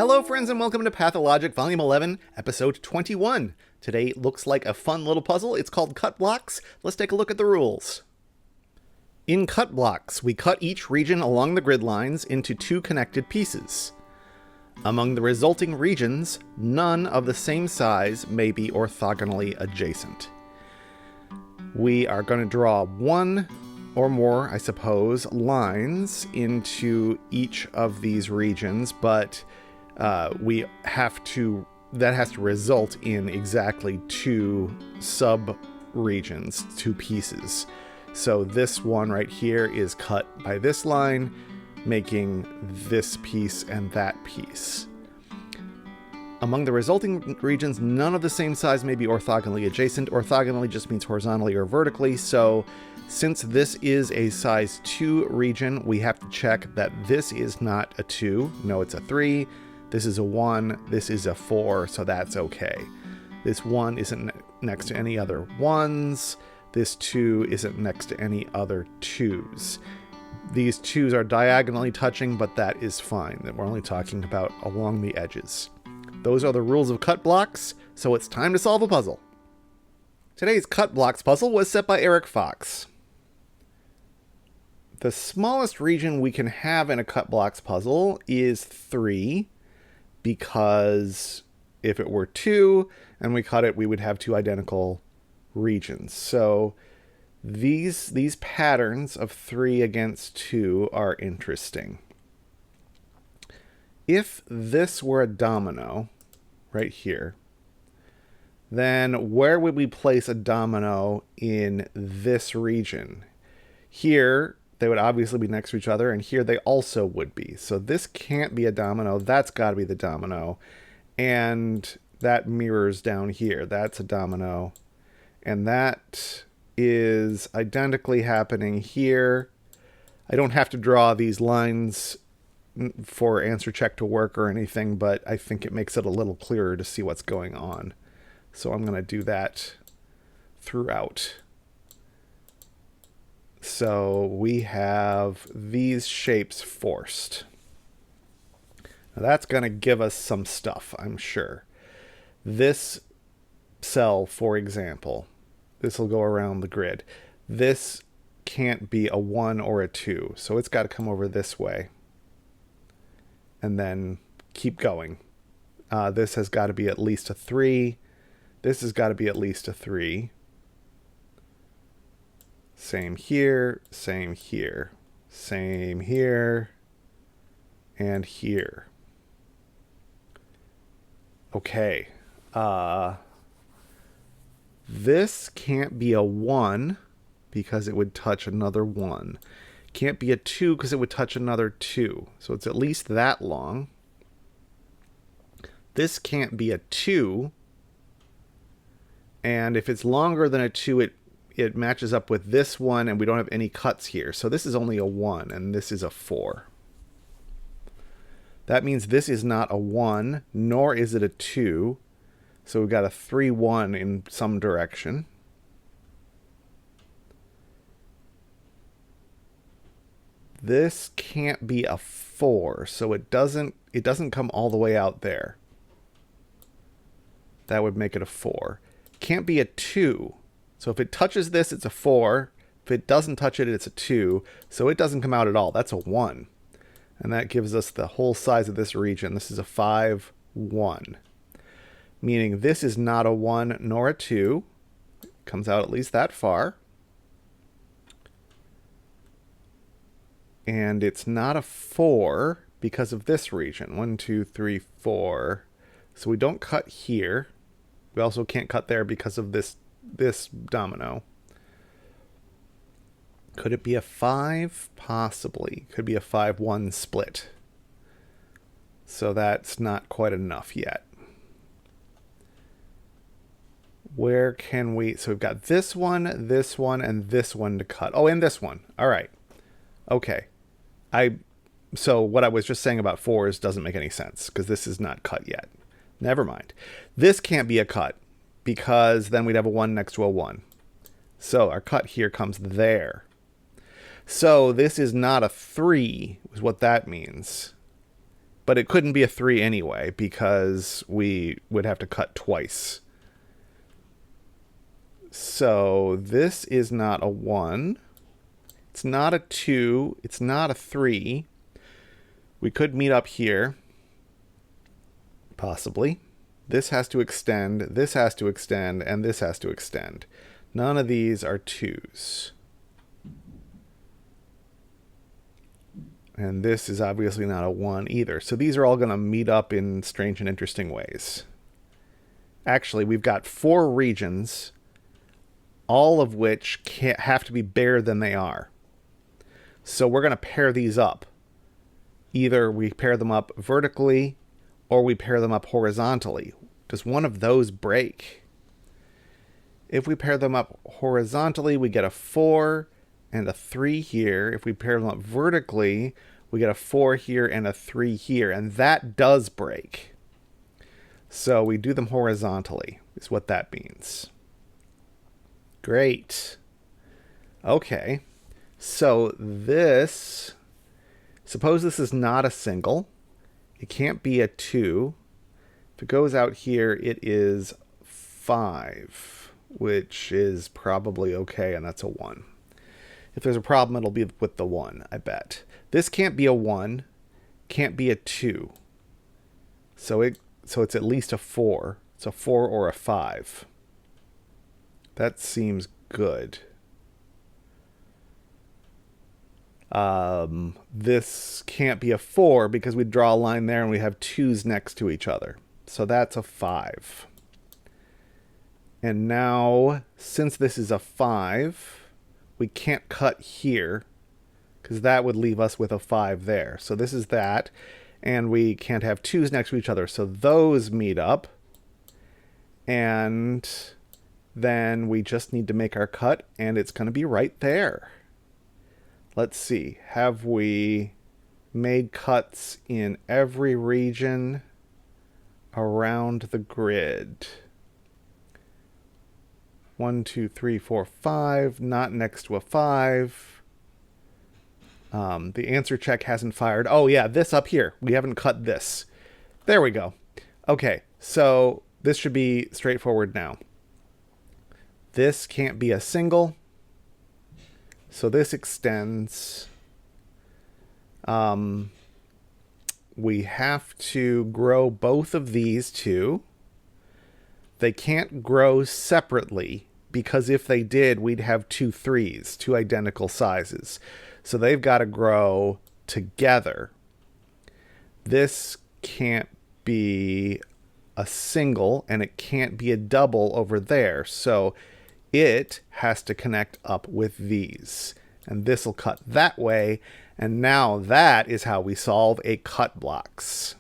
Hello friends and welcome to Pathologic Volume 11, Episode 21. Today looks like a fun little puzzle. It's called Cut Blocks. Let's take a look at the rules. In cut blocks, we cut each region along the grid lines into two connected pieces. Among the resulting regions, none of the same size may be orthogonally adjacent. We are going to draw one or more, I suppose, lines into each of these regions, but that has to result in exactly two sub-regions, two pieces. So this one right here is cut by this line, making this piece and that piece. Among the resulting regions, none of the same size may be orthogonally adjacent. Orthogonally just means horizontally or vertically, so since this is a size 2 region, we have to check that this is not a 2. No, it's a 3. This is a 1, this is a 4, so that's okay. This 1 isn't next to any other 1s. This 2 isn't next to any other 2s. These 2s are diagonally touching, but that is fine. We're only talking about along the edges. Those are the rules of cut blocks, so it's time to solve a puzzle. Today's cut blocks puzzle was set by Eric Fox. The smallest region we can have in a cut blocks puzzle is 3. Because if it were 2 and we cut it, we would have two identical regions. So these patterns of 3 against 2 are interesting. If this were a domino right here, then where would we place a domino in this region? Here, they would obviously be next to each other, and here they also would be. So this can't be a domino. That's got to be the domino. And that mirrors down here. That's a domino. And that is identically happening here. I don't have to draw these lines for answer check to work or anything, but I think it makes it a little clearer to see what's going on. So I'm going to do that throughout. So we have these shapes forced. Now that's going to give us some stuff, I'm sure. This cell, for example, this will go around the grid. This can't be a 1 or a 2, so it's got to come over this way. And then keep going. This has got to be at least a 3. This has got to be at least a 3. Same here, same here, same here, and here. Okay. This can't be a 1 because it would touch another 1. Can't be a 2 because it would touch another 2. So it's at least that long. This can't be a 2. And if it's longer than a 2, it matches up with this one, and we don't have any cuts here. So this is only a 1, and this is a 4. That means this is not a 1, nor is it a 2. So we've got a 3, 1 in some direction. This can't be a 4, so it doesn't come all the way out there. That would make it a 4. Can't be a 2. So if it touches this, it's a 4. If it doesn't touch it, it's a 2. So it doesn't come out at all. That's a 1. And that gives us the whole size of this region. This is a 5, 1. Meaning this is not a 1 nor a 2. Comes out at least that far. And it's not a 4 because of this region. 1, 2, 3, 4. So we don't cut here. We also can't cut there because of this domino. Could it be a 5? Possibly. Could be a 5-1 split. So that's not quite enough yet. Where can we... So we've got this one, and this one to cut. Oh, and this one. All right. Okay. So what I was just saying about 4s doesn't make any sense because this is not cut yet. Never mind. This can't be a cut because then we'd have a 1 next to a 1. So our cut here comes there. So this is not a 3, is what that means. But it couldn't be a 3 anyway, because we would have to cut twice. So this is not a 1. It's not a 2. It's not a 3. We could meet up here. Possibly. This has to extend, this has to extend, and this has to extend. None of these are 2s. And this is obviously not a 1 either. So these are all going to meet up in strange and interesting ways. Actually, we've got 4 regions, all of which can't have to be bigger than they are. So we're going to pair these up. Either we pair them up vertically or we pair them up horizontally. Does one of those break? If we pair them up horizontally, we get a 4 and a 3 here. If we pair them up vertically, we get a 4 here and a 3 here. And that does break. So we do them horizontally, is what that means. Great. Okay. So this, suppose this is not a single. It can't be a 2. If it goes out here, it is 5, which is probably okay, and that's a 1. If there's a problem, it'll be with the 1, I bet. This can't be a 1, can't be a 2. So it's at least a 4. It's a 4 or a 5. That seems good. This can't be a 4 because we draw a line there and we have 2's next to each other. So that's a 5. And now, since this is a 5, we can't cut here because that would leave us with a 5 there. So this is that. And we can't have 2's next to each other. So those meet up. And then we just need to make our cut, and it's going to be right there. Let's see. Have we made cuts in every region around the grid? 1, 2, 3, 4, 5. Not next to a 5. The answer check hasn't fired. Oh, yeah, this up here. We haven't cut this. There we go. Okay, so this should be straightforward now. This can't be a single. So this extends. We have to grow both of these two. They can't grow separately because if they did, we'd have 2 3s, 2 identical sizes. So they've got to grow together. This can't be a single and it can't be a double over there. So it has to connect up with these. And this will cut that way. And now that is how we solve a cut blocks.